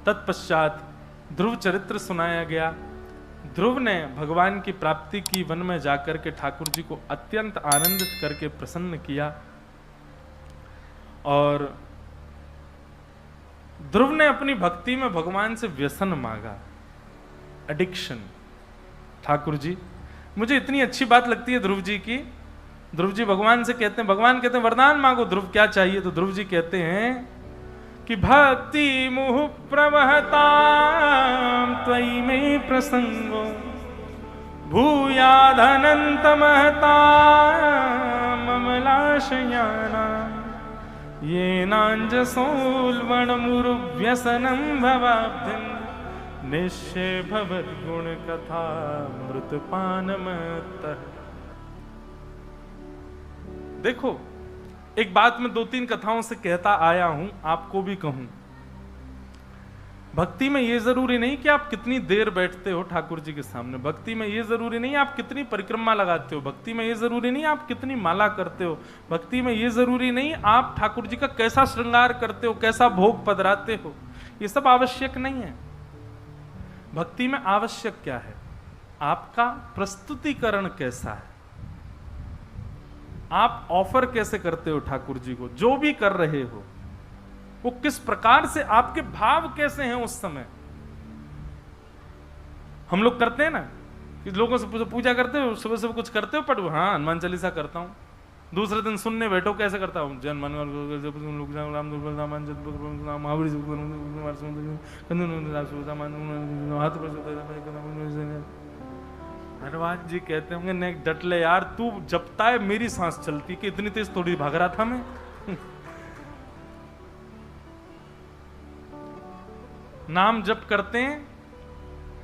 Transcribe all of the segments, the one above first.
तत्पश्चात ध्रुव चरित्र सुनाया गया। ध्रुव ने भगवान की प्राप्ति की, वन में जाकर के ठाकुर जी को अत्यंत आनंदित करके प्रसन्न किया। और ध्रुव ने अपनी भक्ति में भगवान से व्यसन मांगा, एडिक्शन। ठाकुर जी, मुझे इतनी अच्छी बात लगती है ध्रुव जी की। ध्रुव जी भगवान से कहते हैं, भगवान कहते हैं वरदान मांगो ध्रुव, क्या चाहिए? तो ध्रुव जी कहते हैं कि भक्ति मुह प्रवहताम त्वयि में प्रसंगो भूयादनंत महता ममलाशयाना ये नांजसोल्वणमुरुव्यसनं भवाब्धिं निश्चय भवद्गुण कथा मृतपानमतः। देखो, एक बात मैं 2-3 कथाओं से कहता आया हूं, आपको भी कहूं। भक्ति में यह जरूरी नहीं कि आप कितनी देर बैठते हो ठाकुर जी के सामने। भक्ति में यह जरूरी नहीं आप कितनी परिक्रमा लगाते हो। भक्ति में यह जरूरी नहीं आप कितनी माला करते हो। भक्ति में यह जरूरी नहीं आप ठाकुर जी का कैसा श्रृंगार करते हो, कैसा भोग पधराते हो। यह सब आवश्यक नहीं है। भक्ति में आवश्यक क्या है? आपका प्रस्तुतिकरण कैसा है, आप ऑफर कैसे करते हो ठाकुर जी को। जो भी कर रहे हो वो किस प्रकार से, आपके भाव कैसे हैं उस समय। हम लोग करते हैं ना कि लोगों से पूजा करते हो, सुबह सुबह कुछ करते हो, पढ़ो, हाँ हनुमान चालीसा करता हूं। दूसरे दिन सुनने बैठो, कैसे करता हूं, जन मन हनुमान जी कहते होंगे नेक डट ले यार, तू जपता है मेरी सांस चलती, कि इतनी तेज थोड़ी भाग रहा था मैं। नाम जप करते हैं,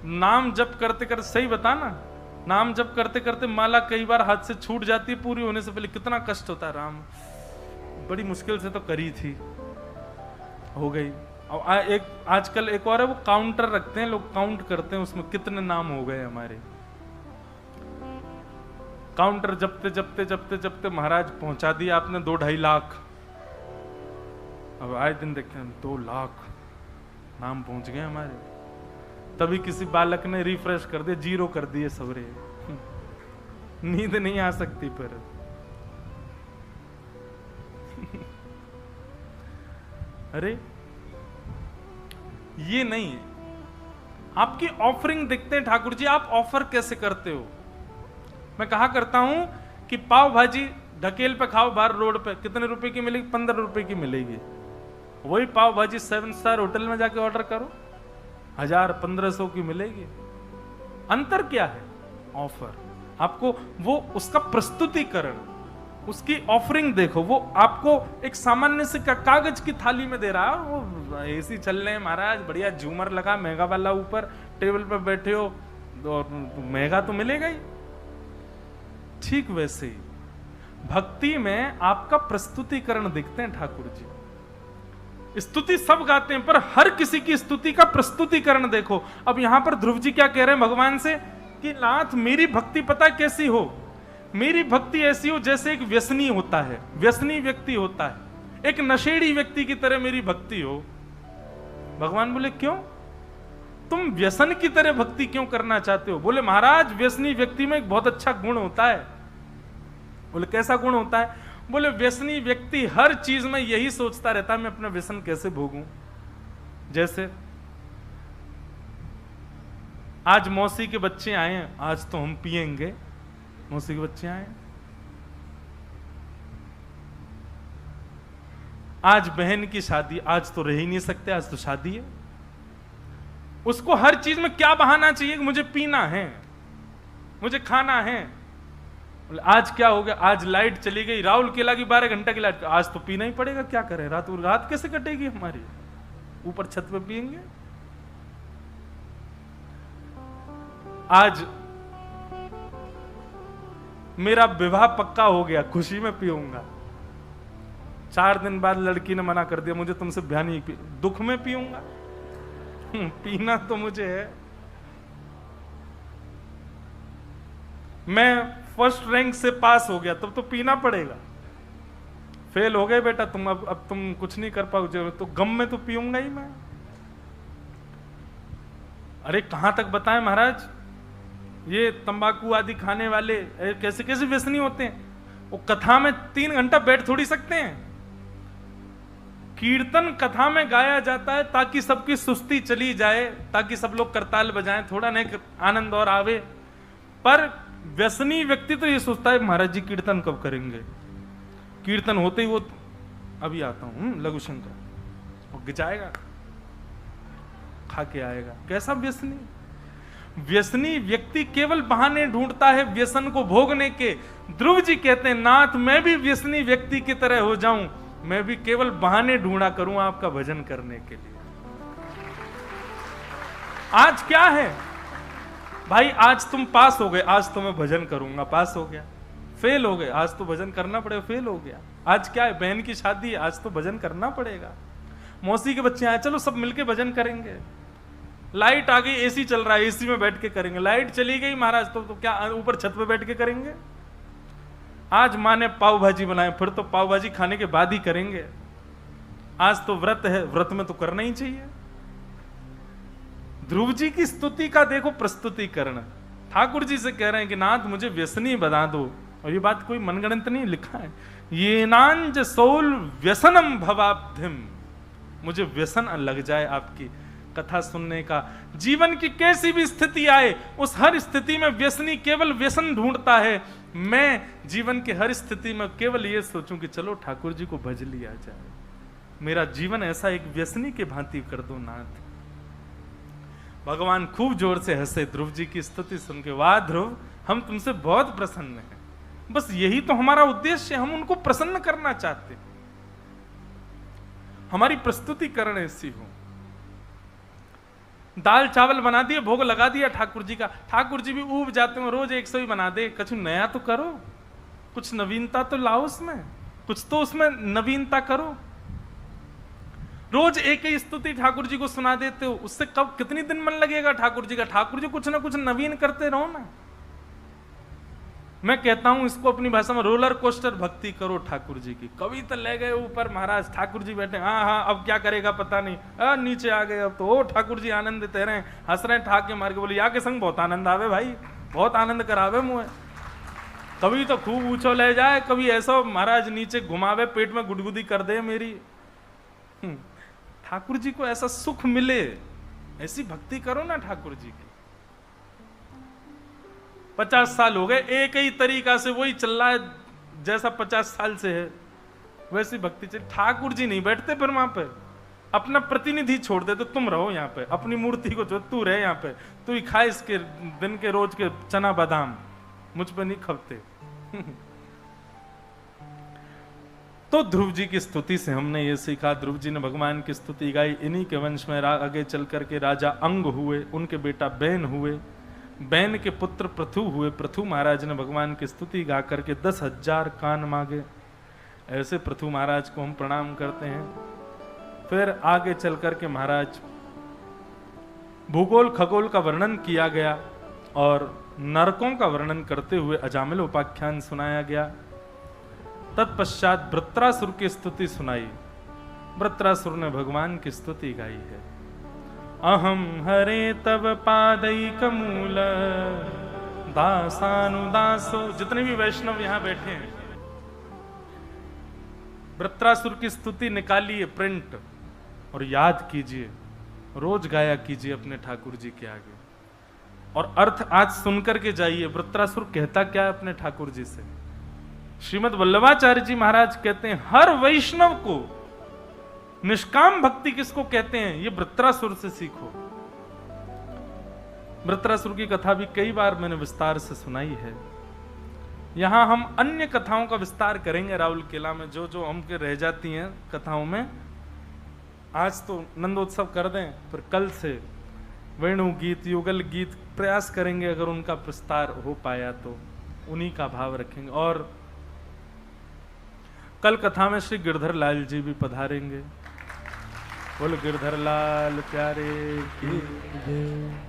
नाम जप करते करते, सही बता ना, नाम जप करते करते माला कई बार हाथ से छूट जाती है पूरी होने से पहले, कितना कष्ट होता है। राम बड़ी मुश्किल से तो करी थी, हो गई। और एक आजकल एक और है, वो काउंटर रखते हैं लोग, काउंट करते हैं उसमें कितने नाम हो गए हमारे। काउंटर जपते जपते जपते जपते महाराज पहुंचा दिया आपने 2-2.5 लाख। अब आए दिन देखते हैं 2 लाख नाम पहुंच गए हमारे। तभी किसी बालक ने रिफ्रेश कर दिया, 0 कर दिए सवरे। नींद नहीं आ सकती पर। अरे ये नहीं, आपकी ऑफरिंग देखते हैं ठाकुर जी, आप ऑफर कैसे करते हो। मैं कहा करता हूं कि पाव भाजी ढकेल पे खाओ बाहर रोड पे, कितने रुपए की मिलेगी? 15 रुपए की मिलेगी। वही पाव भाजी 7 स्टार होटल में जाके ऑर्डर करो, 1000-1500 की मिलेगी। अंतर क्या है? ऑफर। आपको वो उसका प्रस्तुतिकरण, उसकी ऑफरिंग देखो। वो आपको एक सामान्य से कागज की थाली में दे रहा है, वो एसी चल रहे हैं महाराज, बढ़िया झूमर लगा महंगा वाला, ऊपर टेबल पर बैठे हो और महंगा तो मिलेगा ही। ठीक वैसे ही भक्ति में आपका प्रस्तुतिकरण दिखते हैं ठाकुर जी। स्तुति सब गाते हैं पर हर किसी की स्तुति का प्रस्तुतिकरण देखो। अब यहां पर ध्रुव जी क्या कह रहे हैं भगवान से कि नाथ मेरी भक्ति पता कैसी हो, मेरी भक्ति ऐसी हो जैसे एक व्यसनी होता है, व्यसनी व्यक्ति होता है, एक नशेड़ी व्यक्ति की तरह मेरी भक्ति हो। भगवान बोले क्यों, तुम व्यसन की तरह भक्ति क्यों करना चाहते हो? बोले महाराज व्यसनी व्यक्ति में एक बहुत अच्छा गुण होता है। बोले कैसा गुण होता है? बोले व्यसनी व्यक्ति हर चीज में यही सोचता रहता है मैं अपना व्यसन कैसे भोगूं। जैसे आज मौसी के बच्चे आए हैं, आज तो हम पिएंगे। मौसी के बच्चे आए, आज बहन की शादी, आज तो रह ही नहीं सकते, आज तो शादी है। उसको हर चीज में क्या बहाना चाहिए कि मुझे पीना है, मुझे खाना है। आज क्या हो गया, आज लाइट चली गई, राहुल केला की 12 घंटा की लाइट, आज तो पीना ही पड़ेगा, क्या करें, रात कैसे कटेगी हमारी, ऊपर छत पे पिएंगे। आज मेरा विवाह पक्का हो गया, खुशी में पीऊंगा। 4 दिन बाद लड़की ने मना कर दिया मुझे तुमसे ब्याह नहीं पी, दुख में पीऊंगा। पीना तो मुझे है। मैं फर्स्ट रैंक से पास हो गया तब तो पीना पड़ेगा। फेल हो गए बेटा तुम, अब तुम कुछ नहीं कर पाओगे तो गम में तो पीऊंगा ही मैं। अरे कहां तक बताएं महाराज, ये तंबाकू आदि खाने वाले कैसे कैसे व्यसनी होते हैं। वो कथा में 3 घंटा बैठ थोड़ी सकते हैं। कीर्तन कथा में गाया जाता है ताकि सबकी सुस्ती चली जाए, ताकि सब लोग करताल बजाएं, थोड़ा नहीं आनंद और आवे। पर व्यसनी व्यक्ति तो ये सोचता है महाराज जी कीर्तन कब करेंगे, कीर्तन होते ही वो अभी आता हूं लघु शंकर, वो गिचाएगा, खा के आएगा। कैसा व्यसनी? व्यसनी व्यक्ति केवल बहाने ढूंढता है व्यसन को भोगने के। ध्रुव जी कहते हैं नाथ मैं भी व्यसनी व्यक्ति की तरह हो जाऊं, मैं भी केवल बहाने ढूंढा करूं आपका भजन करने के लिए। आज क्या है भाई, आज तुम पास हो गए, आज तो मैं भजन करूंगा, पास हो गया। फेल हो गए, आज तो भजन करना पड़ेगा, फेल हो गया। आज क्या है, बहन की शादी है, आज तो भजन करना पड़ेगा। मौसी के बच्चे आए, चलो सब मिलके भजन करेंगे। लाइट आ गई, एसी चल रहा है, एसी में बैठ के करेंगे। लाइट चली गई महाराज तो क्या ऊपर छत पे बैठ के करेंगे? आज माँ ने पाव भाजी बनाए, फिर तो पाव भाजी खाने के बाद ही करेंगे। आज तो व्रत है, व्रत में तो करना ही चाहिए। ध्रुव जी की स्तुति का देखो प्रस्तुतिकरण, ठाकुर जी से कह रहे हैं कि नाथ मुझे व्यसनी बना दो। और ये बात कोई मनगणंत नहीं, लिखा है ये नांज सोल व्यसनम भवाब्धिम, मुझे व्यसन लग जाए आपकी कथा सुनने का। जीवन की कैसी भी स्थिति आए, उस हर स्थिति में व्यसनी केवल व्यसन ढूंढता है। मैं जीवन के हर स्थिति में केवल ये सोचूं कि चलो ठाकुर जी को भज लिया जाए। मेरा जीवन ऐसा एक व्यसनी के भांति कर दो नाथ। भगवान खूब जोर से हंसे ध्रुव जी की स्तुति सुन के। वाह ध्रुव, हम तुमसे बहुत प्रसन्न हैं। बस यही तो हमारा उद्देश्य है, हम उनको प्रसन्न करना चाहते हैं। हमारी प्रस्तुतिकरण ऐसी हो। दाल चावल बना दिए, भोग लगा दिया ठाकुर जी का। ठाकुर जी भी ऊब जाते हो, रोज 100 ही बना दे। कुछ नया तो करो, कुछ नवीनता तो लाओ उसमें, कुछ तो उसमें नवीनता करो। रोज एक ही स्तुति ठाकुर जी को सुना देते हो, उससे कब कितनी दिन मन लगेगा ठाकुर जी का? ठाकुर जी कुछ ना कुछ नवीन करते रहो ना। मैं कहता हूं इसको अपनी भाषा में रोलर कोस्टर भक्ति करो ठाकुर जी की। कभी तो ले गए ऊपर महाराज, ठाकुर जी बैठे, हाँ हाँ अब क्या करेगा पता नहीं, नीचे आ गए अब तो ओ ठाकुर जी आनंद देते रहे, हंस रहे, ठाक के मार के बोले या के संग बहुत आनंद आवे भाई, बहुत आनंद करावे मुझे। कभी तो खूब ऊंचो ले जाए, कभी ऐसा महाराज नीचे घुमावे, पेट में गुदगुदी कर दे मेरी। ठाकुर जी को ऐसा सुख मिले, ऐसी भक्ति करो ना ठाकुर जी की। 50 साल हो गए एक ही तरीका से वही चल रहा है, जैसा 50 साल से है वैसी भक्ति चल। ठाकुर जी नहीं बैठते फिर वहां पे, अपना प्रतिनिधि छोड़ दे, तो तुम रहो यहाँ पे, अपनी मूर्ति को जो तू रहे यहाँ पे, तू ही खा इसके दिन के रोज के चना बादाम, मुझ पे नहीं खपते। तो ध्रुव जी की स्तुति से हमने ये सीखा। ध्रुव जी ने भगवान की स्तुति गाई। इन्हीं के वंश में आगे चल करके राजा अंग हुए, उनके बेटा बैन हुए, बैन के पुत्र पृथु हुए। पृथु महाराज ने भगवान की स्तुति गा करके 10,000 कान मांगे। ऐसे पृथु महाराज को हम प्रणाम करते हैं। फिर आगे चल करके महाराज भूगोल खगोल का वर्णन किया गया और नरकों का वर्णन करते हुए अजामिल उपाख्यान सुनाया गया। तत्पश्चात वृत्रासुर की स्तुति सुनाई। वृत्रासुर ने भगवान की स्तुति गाई है। अहम हरे तब पादैक मूल दासानुदासो। जितने भी वैष्णव यहां बैठे हैं, वृत्रासुर की स्तुति निकालिए प्रिंट और याद कीजिए, रोज गाया कीजिए अपने ठाकुर जी के आगे। और अर्थ आज सुनकर के जाइए, वृत्रासुर कहता क्या है अपने ठाकुर जी से। श्रीमद् वल्लभाचार्य जी महाराज कहते हैं हर वैष्णव को निष्काम भक्ति किसको कहते हैं, ये वृत्रासुर से सीखो। वृत्रासुर की कथा भी कई बार मैंने विस्तार से सुनाई है। यहां हम अन्य कथाओं का विस्तार करेंगे राहुल किला में, जो जो हमके रह जाती हैं कथाओं में। आज तो नंदोत्सव कर दें, फिर कल से वेणु गीत, युगल गीत प्रयास करेंगे, अगर उनका विस्तार हो पाया तो उन्हीं का भाव रखेंगे। और कल कथा में श्री गिरधर लाल जी भी पधारेंगे। बोल गिरधर लाल प्यारे की जय।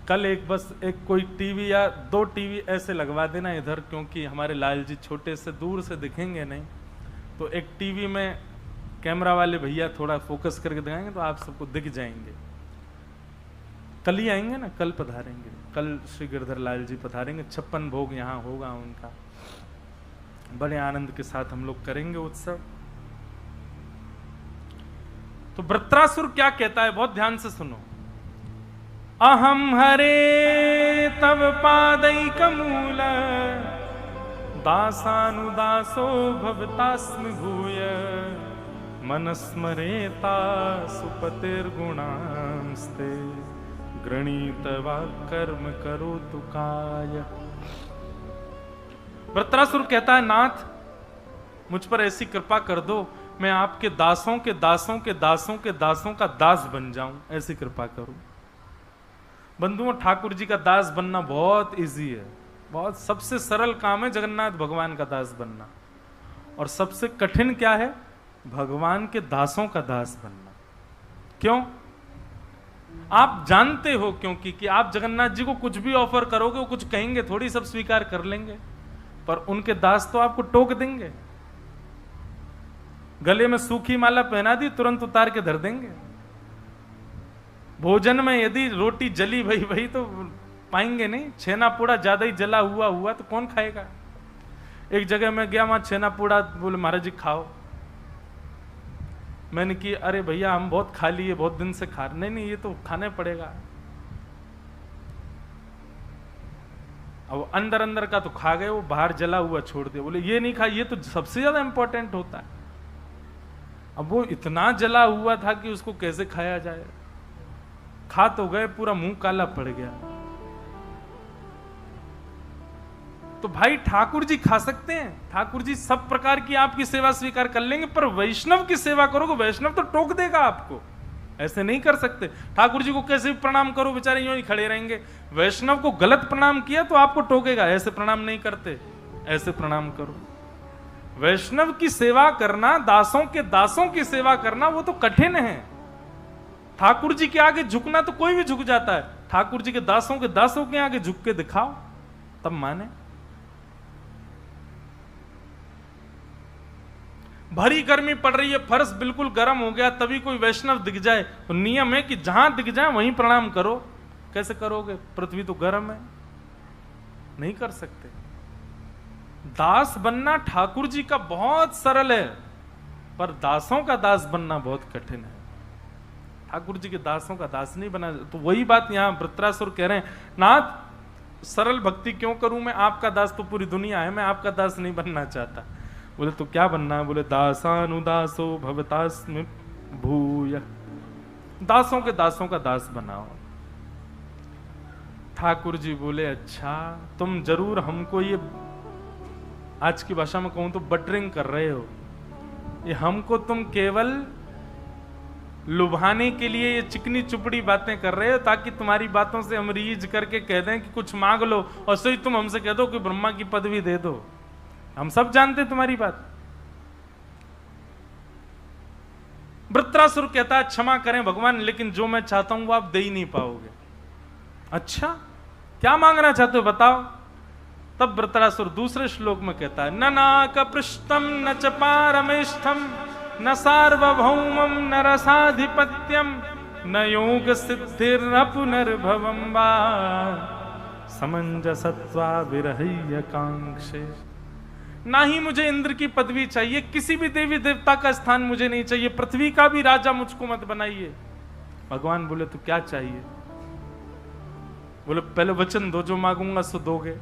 कल एक कोई टीवी या 2 टीवी ऐसे लगवा देना इधर, क्योंकि हमारे लाल जी छोटे से दूर से दिखेंगे नहीं, तो एक टीवी में कैमरा वाले भैया थोड़ा फोकस करके दिखाएंगे तो आप सबको दिख जाएंगे। कल ही आएंगे ना, कल पधारेंगे, कल श्री गिरधर लाल जी पधारेंगे, 56 भोग यहाँ होगा उनका, बड़े आनंद के साथ हम लोग करेंगे उत्सव। तो वृत्रासुर क्या कहता है, बहुत ध्यान से सुनो। अहम हरे तव पादैकमूल दासानुदासो भवतास्मि भूय मनस्मरेता सुपतिर्गुणांस्ते गृणीतवा कर्म करोतु काय। वृत्रासुर कहता है, नाथ मुझ पर ऐसी कृपा कर दो, मैं आपके दासों के दासों के दासों के दासों का दास बन जाऊं, ऐसी कृपा करो। बंधुओं, ठाकुर जी का दास बनना बहुत इजी है, बहुत सबसे सरल काम है जगन्नाथ भगवान का दास बनना। और सबसे कठिन क्या है? भगवान के दासों का दास बनना। क्यों? आप जानते हो क्योंकि कि आप जगन्नाथ जी को कुछ भी ऑफर करोगे, वो कुछ कहेंगे थोड़ी, सब स्वीकार कर लेंगे, पर उनके दास तो आपको टोक देंगे। गले में सूखी माला पहना दी, तुरंत उतार के धर देंगे। भोजन में यदि रोटी जली भई भई तो पाएंगे नहीं, छेना पूड़ा ज्यादा ही जला हुआ तो कौन खाएगा। एक जगह मैं गया, वहां छेना पूड़ा, बोले महाराज जी खाओ। मैंने कि अरे भैया हम बहुत खा लिए, बहुत दिन से खा, नहीं ये तो खाने पड़ेगा। अब अंदर अंदर का तो खा गए, वो बाहर जला हुआ छोड़ दिया। बोले ये नहीं खा, ये तो सबसे ज्यादा इंपॉर्टेंट होता है। अब वो इतना जला हुआ था कि उसको कैसे खाया जाए। खा तो गए, पूरा मुंह काला पड़ गया। तो भाई ठाकुर जी खा सकते हैं, ठाकुर जी सब प्रकार की आपकी सेवा स्वीकार कर लेंगे, पर वैष्णव की सेवा करोगे, वैष्णव तो टोक देगा आपको। ऐसे नहीं कर सकते। ठाकुर जी को कैसे भी प्रणाम करो, बेचारे यूं ही खड़े रहेंगे। वैष्णव को गलत प्रणाम किया तो आपको टोकेगा, ऐसे प्रणाम नहीं करते, ऐसे प्रणाम करो। वैष्णव की सेवा करना, दासों के दासों की सेवा करना, वो तो कठिन है। ठाकुर जी के आगे झुकना तो कोई भी झुक जाता है, ठाकुर जी के दासों के आगे झुक के दिखाओ, तब माने। भरी गर्मी पड़ रही है, फर्श बिल्कुल गर्म हो गया, तभी कोई वैष्णव दिख जाए तो नियम है कि जहां दिख जाए वहीं प्रणाम करो। कैसे करोगे? पृथ्वी तो गर्म है, नहीं कर सकते। दास बनना ठाकुर जी का बहुत सरल है, पर दासों का दास बनना बहुत कठिन है। ठाकुर जी के दासों का दास नहीं बना। तो वही बात यहां वृत्रासुर कह रहे हैं, नाथ सरल भक्ति क्यों करूं मैं, आपका दास तो पूरी दुनिया है, मैं आपका दास नहीं बनना चाहता। बोले तो क्या बनना है? बोले दासानुदासो भवतास्मि भूय, दासों के दासों का दास बनाओ। ठाकुर जी बोले अच्छा, तुम जरूर हमको ये, आज की भाषा में कहूं तो बटरिंग कर रहे हो, ये हमको तुम केवल लुभाने के लिए ये चिकनी चुपड़ी बातें कर रहे हो, ताकि तुम्हारी बातों से हम रीझ करके कह दें कि कुछ मांग लो, और सही तुम हमसे कह दो कि ब्रह्मा की पदवी दे दो। हम सब जानते तुम्हारी बात। वृत्रासुर कहता है क्षमा करें भगवान, लेकिन जो मैं चाहता हूं वो आप दे ही नहीं पाओगे। अच्छा क्या मांगना चाहते हो बताओ? तब वृत्रासुर दूसरे श्लोक में कहता है, न नाक पृष्ठम न च पारमेष्ठम न सार्वभौमम न रसाधिपत्यम न योग सिद्धिर्न पुनर्भवम वा समंजसत्वा विरह्य कांक्षे। ना ही मुझे इंद्र की पदवी चाहिए, किसी भी देवी देवता का स्थान मुझे नहीं चाहिए, पृथ्वी का भी राजा मुझको मत बनाइए। भगवान बोले तो क्या चाहिए? बोले पहले वचन दो, जो मांगूंगा सो दोगे।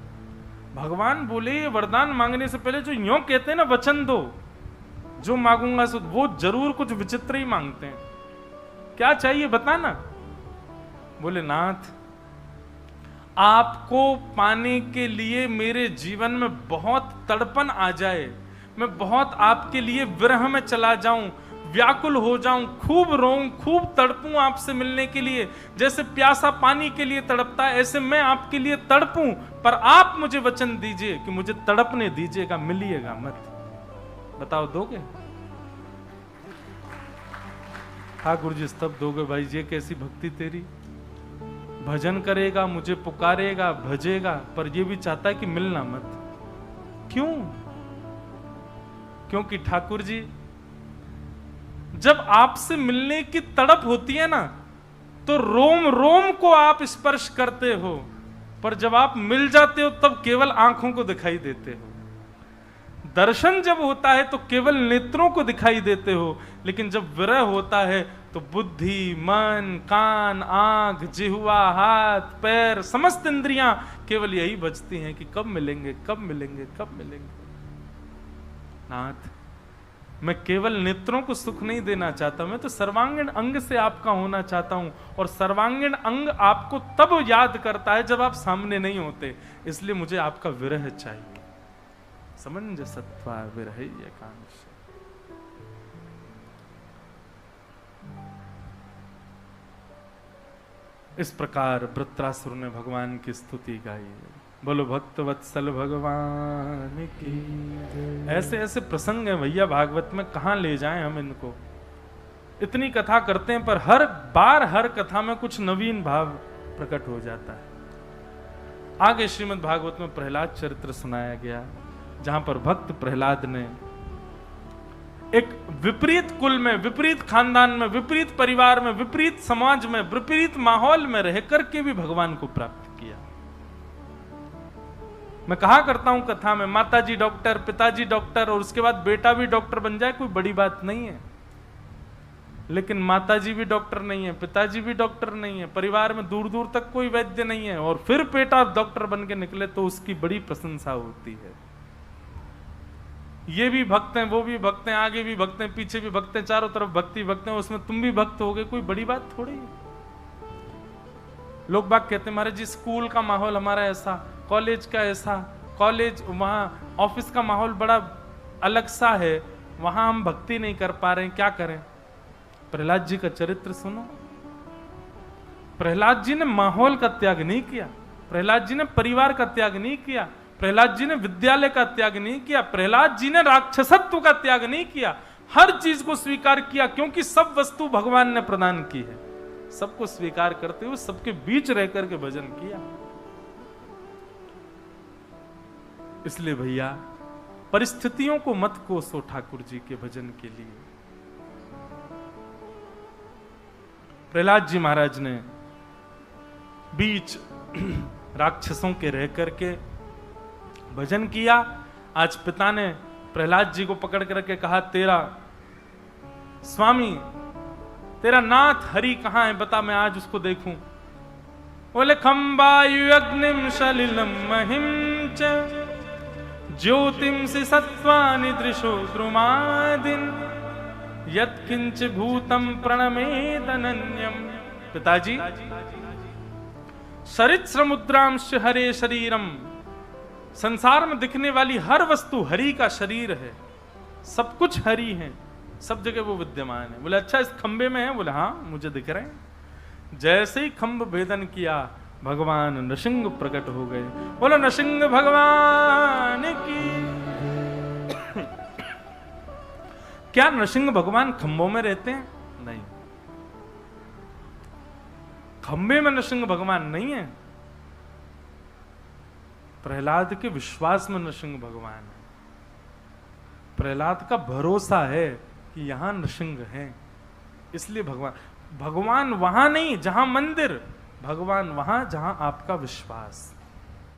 भगवान बोले ये वरदान मांगने से पहले जो यूं कहते हैं ना वचन दो, जो मांगूंगा सो, वो जरूर कुछ विचित्र ही मांगते हैं। क्या चाहिए बताना? बोले नाथ आपको पाने के लिए मेरे जीवन में बहुत तड़पन आ जाए, मैं बहुत आपके लिए विरह में चला जाऊं, व्याकुल हो जाऊं, खूब रोऊं, खूब तड़पूं आपसे मिलने के लिए, जैसे प्यासा पानी के लिए तड़पता है, ऐसे मैं आपके लिए तड़पूं, पर आप मुझे वचन दीजिए कि मुझे तड़पने दीजिएगा, मिलिएगा मत। बताओ दोगे? ठाकुर जी स्तब्ध हो गए, भाई ये कैसी भक्ति तेरी? भजन करेगा, मुझे पुकारेगा, भजेगा, पर ये भी चाहता है कि मिलना मत। क्यों? क्योंकि ठाकुर जी जब आपसे मिलने की तड़प होती है ना, तो रोम रोम को आप स्पर्श करते हो, पर जब आप मिल जाते हो तब केवल आंखों को दिखाई देते हो। दर्शन जब होता है तो केवल नेत्रों को दिखाई देते हो, लेकिन जब विरह होता है तो बुद्धि, मन, कान, आंख, जिह्वा, हाथ, पैर, समस्त इंद्रियां केवल यही बजती हैं कि कब मिलेंगे, कब मिलेंगे, कब मिलेंगे। नाथ, मैं केवल नेत्रों को सुख नहीं देना चाहता, मैं तो सर्वांगीण अंग से आपका होना चाहता हूं, और सर्वांगीण अंग आपको तब याद करता है जब आप सामने नहीं होते, इसलिए मुझे आपका विरह चाहिए। समंजसत्वा विरह एकांश। इस प्रकार वृत्रासुर ने भगवान की स्तुति गाई। बोलो भक्त वत्सल भगवान की। ऐसे ऐसे प्रसंग हैं भैया भागवत में, कहां ले जाएं हम इनको। इतनी कथा करते हैं पर हर बार हर कथा में कुछ नवीन भाव प्रकट हो जाता है। आगे श्रीमद् भागवत में प्रहलाद चरित्र सुनाया गया, जहां पर भक्त प्रहलाद ने एक विपरीत कुल में, विपरीत खानदान में, विपरीत परिवार में, विपरीत समाज में, विपरीत माहौल में रह करके भी भगवान को प्राप्त किया। मैं कहा करता हूं कथा में, माताजी डॉक्टर, पिताजी डॉक्टर और उसके बाद बेटा भी डॉक्टर बन जाए कोई बड़ी बात नहीं है, लेकिन माताजी भी डॉक्टर नहीं है, पिताजी भी डॉक्टर नहीं है, परिवार में दूर दूर तक कोई वैद्य नहीं है, और फिर बेटा डॉक्टर बन के निकले तो उसकी बड़ी प्रशंसा होती है। ये भी भक्त हैं, वो भी भक्त हैं, आगे भी भक्त हैं, पीछे भी भक्त हैं, चारों तरफ भक्ति भक्त हैं, उसमें तुम भी भक्त हो गए, कोई बड़ी बात थोड़ी है। लोग बाग कहते हैं महाराज जी स्कूल का माहौल हमारा ऐसा, कॉलेज का ऐसा, कॉलेज वहां ऑफिस का माहौल बड़ा अलग सा है, वहां हम भक्ति नहीं कर पा रहे हैं, क्या करें। प्रहलाद जी का चरित्र सुनो। प्रहलाद जी ने माहौल का त्याग नहीं किया, प्रहलाद जी ने परिवार का त्याग नहीं किया, प्रहलाद जी ने विद्यालय का त्याग नहीं किया, प्रहलाद जी ने राक्षसत्व का त्याग नहीं किया, हर चीज को स्वीकार किया, क्योंकि सब वस्तु भगवान ने प्रदान की है। सबको स्वीकार करते हुए सबके बीच रह करके भजन किया। इसलिए भैया परिस्थितियों को मत कोसो ठाकुर जी के भजन के लिए। प्रहलाद जी महाराज ने बीच राक्षसों के रह करके भजन किया। आज पिता ने प्रहलाद जी को पकड़ करके कहा, तेरा स्वामी, तेरा नाथ हरि कहां है, बता, मैं आज उसको देखूं। बोले खंबायु अग्निम सलिलम महिम च ज्योतिम से सत्वानि दृशो द्रुमादिन यत्किंच भूतम प्रणमेदनन्यम। पिताजी, सरित्स्र मुद्रांश हरे शरीरम, संसार में दिखने वाली हर वस्तु हरि का शरीर है, सब कुछ हरि है, सब जगह वो विद्यमान है। बोले अच्छा इस खंबे में है? बोले हाँ मुझे दिख रहे हैं। जैसे ही खंभ भेदन किया भगवान नृसिंह प्रकट हो गए। बोलो नृसिंह भगवान की। क्या नृसिंह भगवान खंभों में रहते हैं? नहीं, खंबे में नृसिंह भगवान नहीं है। प्रहलाद के विश्वास में नृसिंह भगवान है। प्रहलाद का भरोसा है कि यहां नृसिंह है, इसलिए भगवान वहां नहीं जहां मंदिर, भगवान वहां जहां आपका विश्वास।